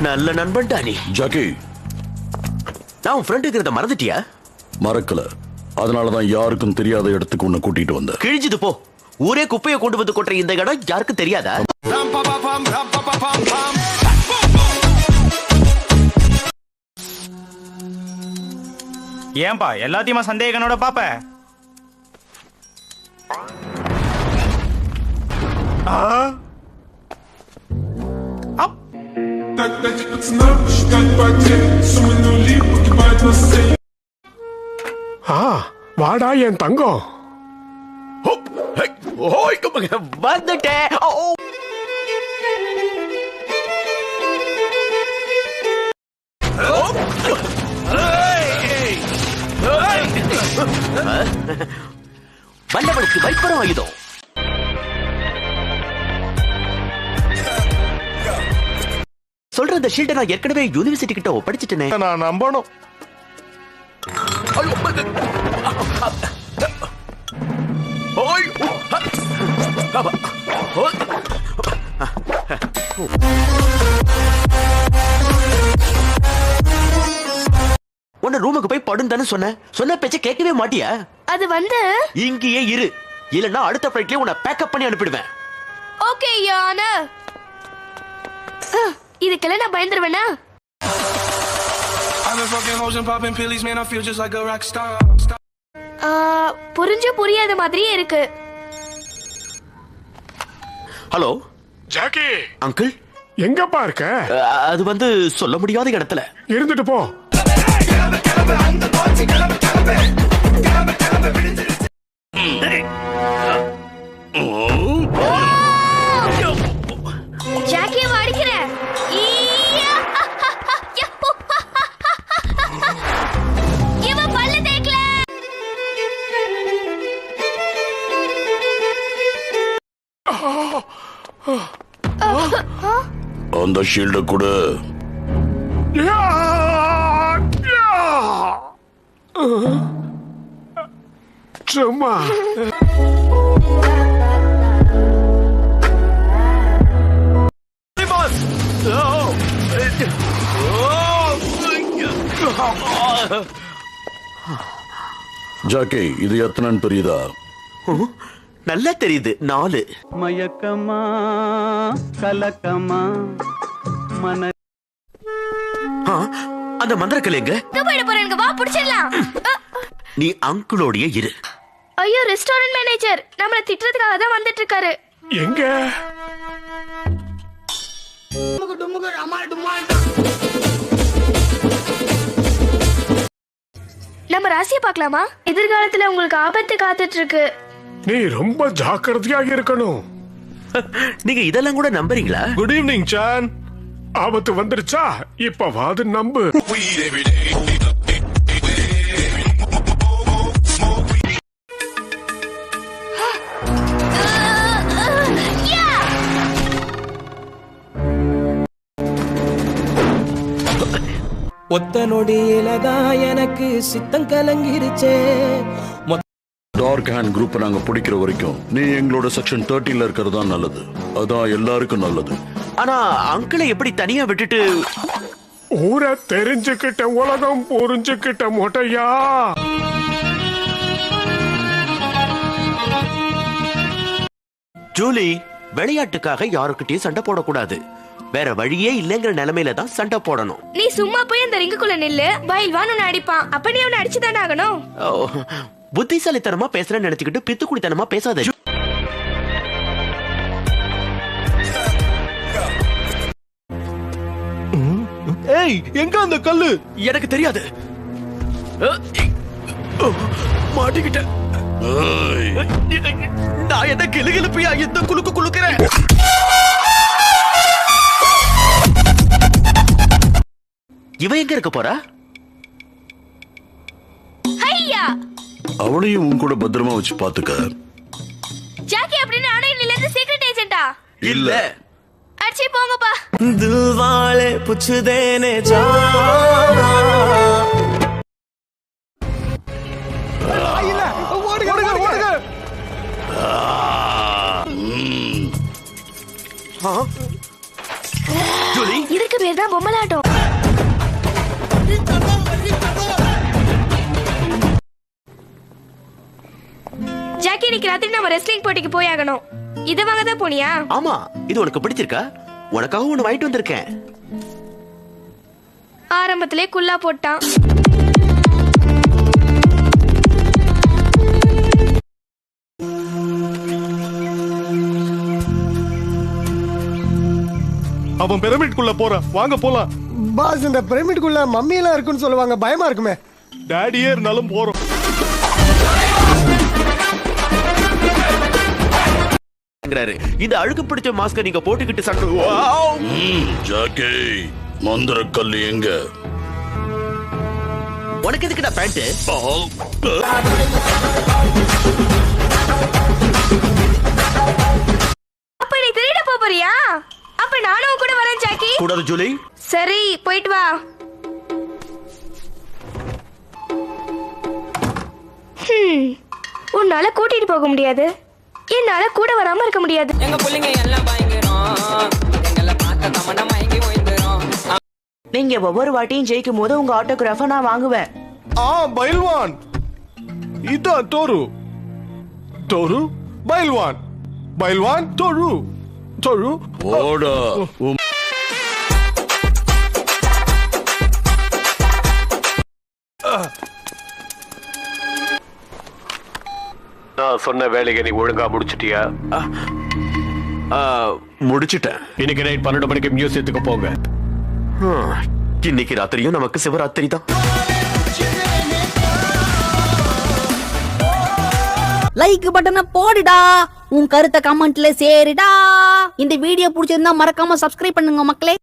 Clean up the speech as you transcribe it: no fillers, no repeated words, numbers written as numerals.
நல்ல நண்பன் நீ. ஜாக்கி, நான் உன் ஃப்ரெண்ட் இருக்கிறத மறந்துட்டியா? மறக்கல. அதனாலதான் யாருக்கும் தெரியாத இடத்துக்கு உன்னை கூட்டிட்டு வந்த. கிழிஞ்சது போ. ஊரே குப்பையை கொண்டு வந்து கொட்டுற இந்த இடம் யாருக்கும் தெரியாதா? ஏன்பா எல்லாத்தையுமா சந்தேகனோட பாப்ப? வாடா என் தங்கம். வந்துட்டேன். வல்லவனுக்கு வைப்பரம் ஆயுதம். சொல்ற அந்த ஷீல்டை நான் ஏற்கனவே யூனிவர்சிட்டி கிட்ட ஒப்படைச்சிட்டேனே. நான் நம்பணும். உன்ன ரூமுக்கு போய் படுன்னு சொன்ன பேச்ச கேட்கவே மாட்டியா? அது வந்து இங்கேயே இரு, இல்லன்னா அடுத்த ஃளைட்லயே உன்னை பேக்கப் பண்ணி அனுப்பிடுவேன். ஓகே யான. இதுக்கெல்லாம் நான் பயந்துருவேனா? புரிஞ்சு புரியாத மாதிரியே இருக்கு. Hello Jackie, uncle. எங்கப்பா இருக்க? அது வந்து சொல்ல முடியாத இடத்துல. இருந்துட்டு போ. ஜாக்கி அடிக்கிற. இவன் பல்ல தேய்க்கல. அந்த ஷீல்ட கூட சும்மா ஜாக்கி, இது எத்தனைன்னு தெரியுதா? நல்லா தெரியுது. 4. மயக்கமா கலக்கமா மன. அந்த மந்திரக்கலை எங்க? போயிட போறேன். வா புடிச்சிடலாம். நீ அங்கிளோடைய இரு. ஐயோ, ரெஸ்டாரண்ட் மேனேஜர் நம்மள திட்டுறதுக்காக தான் வந்துட்டு இருக்காரு. எங்க? நம்ம ராசியை பார்க்கலாமா? எதிர்காலத்துல உங்களுக்கு ஆபத்து காத்துட்டு இருக்கு. நீ ரொம்ப ஜாக்கிரதையாக இருக்கணும். நீங்க இதெல்லாம் கூட நம்புறீங்களா? Good evening Shaan. ஆபத்து வந்துருச்சா? இப்பவாது நம்பு. ஒத்த நொடியிலதான் எனக்கு சித்தம் கலங்கிருச்சே. டார்க் ஹேண்ட் குரூப் நாங்க பிடிக்கிற வரைக்கும் நீ எங்களோட செக்ஷன் 13ல இருக்கிறது தான் நல்லது. அதான் எல்லாருக்கும் நல்லது. ஆனா அங்கிளை எப்படி தனியா விட்டுட்டு? ஊரை தெரிஞ்சுக்கிட்ட உலகம் புரிஞ்சுக்கிட்ட மொட்டையா. ஜூலி, விளையாட்டுக்காக யாருக்கிட்டையும் சண்டை போடக்கூடாது. வேற வழியே இல்லைங்கிற நிலைமையில தான் சண்டை போடணும். நீ சும்மா போய் அந்த ரிங்குக்குள்ள நில்லு. பயில்வான் உன்னை அடிப்பான். அப்ப நீ அவனை அடிச்சுதானே ஆகணும். புத்திசாலித்தனமா பேசுறேன்னு நினைச்சுக்கிட்டு பித்துக்குடித்தனமா பேசாத. ஏய், எங்க அந்த கல்லு? எனக்கு தெரியாது. மாட்டிக்கிட்டேன். நான் என்ன கிளுகிளுப்பியா இந்த குலுக்கு குலுக்குறேன்? இவன் எங்க இருக்க போறா? ஐயா, அவளையும் உன் கூட பத்திரமா வச்சு பாத்துக்க. ஜாக்கி அப்படின்னு ஆணையில இருந்து சீக்ரெட் ஏஜென்ட்டா? இல்ல. அடிச்சு போங்கப்பா. தில்வாலே புச்சுதேனே ஜா. ஜூலி, இதுக்கு பேர் இதுதான் பொம்மலாட்டம். ஜாக்கி, இன்னைக்கு ராத்திரி நம்ம ரெஸ்லிங் போட்டிக்கு போயாகணும். இத வாங்க தான் போனியா? ஆமா, இது உனக்கு பிடிச்சிருக்கா? உனக்காக ஒண்ணு வாங்கிட்டு வந்திருக்கேன். ஆரம்பத்திலே குல்லா போட்டான். அவன் பிரமிட்குள்ள போறான், வாங்க போலாம். பாஸ், இந்த பிரமிட்குள்ள மம்மி எல்லாம் இருக்குன்னு சொல்லுவாங்க, பயமா இருக்குமே. டாடியே இருந்தாலும் போறோம். இந்த அழுக்கு பிடிச்ச மாஸ்க நீங்க போட்டுக்கிட்டு சண்டை. ஜாக்கி, மந்திர கல்லு எங்க? உனக்கு எதுக்குடா பேண்ட்? அப்ப நீ திருட போறியா? அப்ப நானும் கூட வரேன் ஜாக்கி. கூடாது ஜூலி. சரி, போயிட்டு வா. உன்னால கூட்டிட்டு போக முடியாது, என்னால கூட வராம இருக்க முடியாது. எங்க புள்ளைங்க எல்லாம் பயங்கரம், எங்களை பார்த்த தமனா மயங்கி போயிருந்தோம். நீங்க ஒவ்வொரு வாட்டியும் ஜெயிக்கும் போது உங்க ஆட்டோகிராஃப நான் வாங்குவேன். பைல்வான், இதான் தோரு. தோரு பைல்வான், பைல்வான் தோரு. தோரு ஓடா. நான் சொன்ன வேலையை நீ ஒழுங்கா முடிச்சிட்டியா? முடிச்சிட்டேன். இன்னைக்கு நைட் 12 மணிக்கு மியூசியத்துக்கு போங்க. இன்னைக்கு ராத்திரியும் நமக்கு சிவராத்திரி தான். லைக் பட்டனை போடுடா, உன் கருத்தை கமெண்ட்ல சேருடா. இந்த வீடியோ பிடிச்சிருந்தா மறக்காம சப்ஸ்கிரைப் பண்ணுங்க மக்களே.